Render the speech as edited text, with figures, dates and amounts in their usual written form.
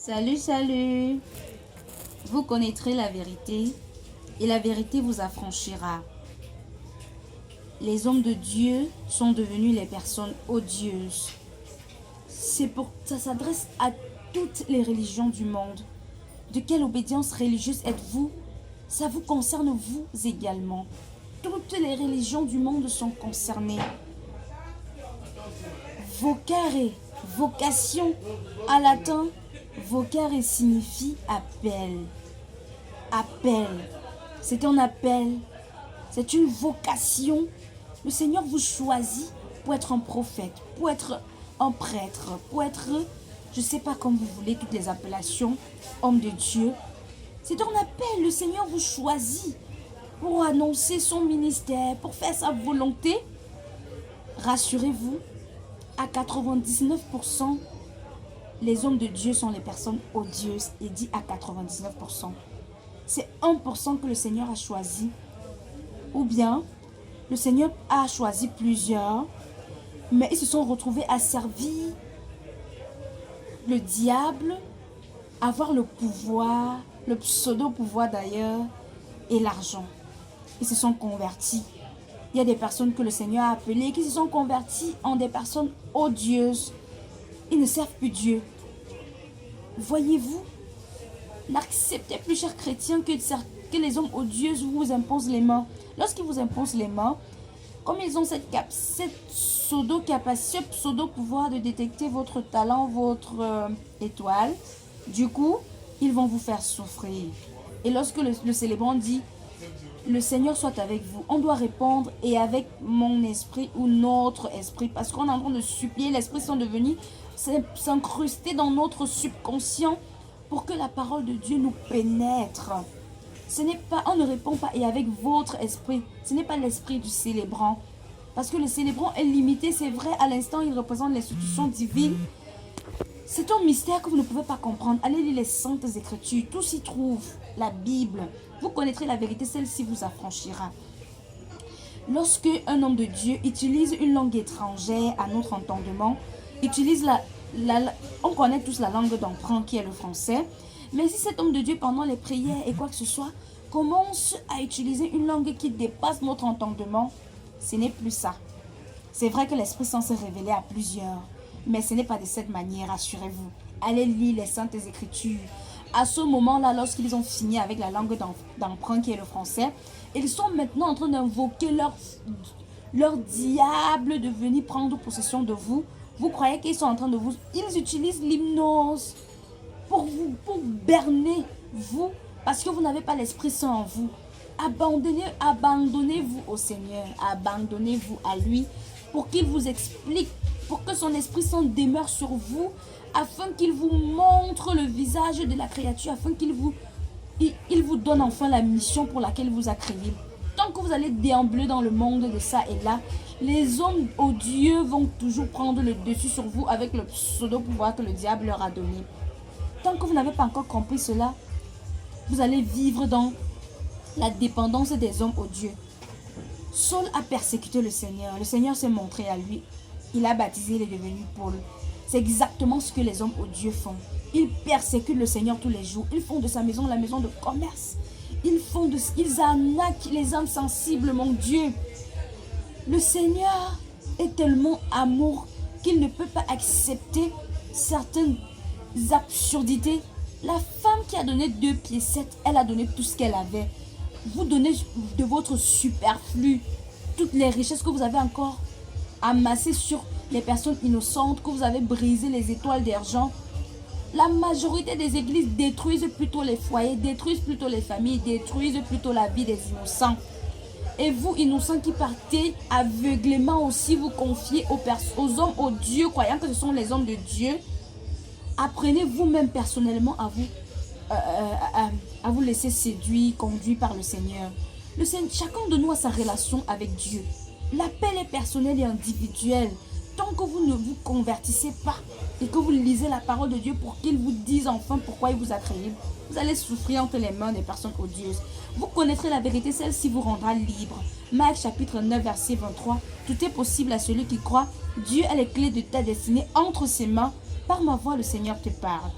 Salut, salut. Vous connaîtrez la vérité et la vérité vous affranchira. Les hommes de Dieu sont devenus les personnes odieuses. Ça s'adresse à toutes les religions du monde. De quelle obédience religieuse êtes-vous? Ça vous concerne vous également. Toutes les religions du monde sont concernées. Vocare, vocation, à latin, vocare signifie appel. Appel, c'est un appel, c'est une vocation. Le Seigneur vous choisit pour être un prophète, pour être un prêtre, pour être, je ne sais pas comme vous voulez, toutes les appellations, homme de Dieu. C'est un appel, le Seigneur vous choisit pour annoncer son ministère, pour faire sa volonté. Rassurez-vous, à 99%, les hommes de Dieu sont les personnes odieuses, et dit à 99%. C'est 1% que le Seigneur a choisi. Ou bien, le Seigneur a choisi plusieurs, mais ils se sont retrouvés à servir le diable, avoir le pouvoir, le pseudo-pouvoir d'ailleurs, et l'argent. Ils se sont convertis. Il y a des personnes que le Seigneur a appelées qui se sont converties en des personnes odieuses. Ils ne servent plus Dieu. Voyez-vous, n'acceptez plus, chers chrétiens, que les hommes odieux vous imposent les mains. Lorsqu'ils vous imposent les mains, comme ils ont cette pseudo-capacité, pseudo-pouvoir de détecter votre talent, votre étoile, du coup, ils vont vous faire souffrir. Et lorsque le célébrant dit « Le Seigneur soit avec vous », on doit répondre « Et avec mon esprit ou notre esprit », parce qu'on est en train de supplier, l'esprit sont devenus s'incruster dans notre subconscient pour que la parole de Dieu nous pénètre. Ce n'est pas, on ne répond pas et avec votre esprit, ce n'est pas l'esprit du célébrant. Parce que le célébrant est limité, c'est vrai, à l'instant il représente l'institution divine. C'est un mystère que vous ne pouvez pas comprendre. Allez lire les saintes écritures, tout s'y trouve, la Bible. Vous connaîtrez la vérité, celle-ci vous affranchira. Lorsque un homme de Dieu utilise une langue étrangère à notre entendement, on connaît tous la langue d'emprunt qui est le français. Mais si cet homme de Dieu, pendant les prières et quoi que ce soit, commence à utiliser une langue qui dépasse notre entendement, ce n'est plus ça. C'est vrai que l'Esprit Saint s'est révélé à plusieurs, mais ce n'est pas de cette manière, rassurez-vous. Allez lire les Saintes Écritures. À ce moment-là, lorsqu'ils ont fini avec la langue d'emprunt qui est le français, ils sont maintenant en train d'invoquer leur diable de venir prendre possession de vous. Vous croyez qu'ils sont en train de vous... Ils utilisent l'hypnose pour berner vous, parce que vous n'avez pas l'Esprit Saint en vous. Abandonnez-vous au Seigneur, abandonnez-vous à lui, pour qu'il vous explique, pour que son Esprit Saint demeure sur vous, afin qu'il vous montre le visage de la créature, afin qu'il vous donne enfin la mission pour laquelle vous a créé. Tant que vous allez déambuler dans le monde de ça et là, les hommes odieux vont toujours prendre le dessus sur vous avec le pseudo-pouvoir que le diable leur a donné. Tant que vous n'avez pas encore compris cela, vous allez vivre dans la dépendance des hommes odieux. Saul a persécuté le Seigneur. Le Seigneur s'est montré à lui. Il a baptisé, il est devenu Paul. C'est exactement ce que les hommes odieux font. Ils persécutent le Seigneur tous les jours. Ils font de sa maison la maison de commerce. Ils arnaquent les âmes sensibles, mon Dieu. Le Seigneur est tellement amour qu'il ne peut pas accepter certaines absurdités. La femme qui a donné 2 pieds 7, elle a donné tout ce qu'elle avait. Vous donnez de votre superflu, toutes les richesses que vous avez encore amassées sur les personnes innocentes, que vous avez brisé les étoiles d'argent. La majorité des églises détruisent plutôt les foyers, détruisent plutôt les familles, détruisent plutôt la vie des innocents. Et vous, innocents qui partez aveuglément aussi vous confier aux hommes, aux dieux, croyant que ce sont les hommes de Dieu, apprenez vous-même personnellement à vous laisser séduire, conduire par le Seigneur. Chacun de nous a sa relation avec Dieu. L'appel est personnel et individuel. Tant que vous ne vous convertissez pas et que vous lisez la parole de Dieu pour qu'il vous dise enfin pourquoi il vous a créé, vous allez souffrir entre les mains des personnes odieuses. Vous connaîtrez la vérité, celle-ci vous rendra libre. Marc chapitre 9 verset 23. Tout est possible à celui qui croit. Dieu a les clés de ta destinée entre ses mains. Par ma voix, le Seigneur te parle.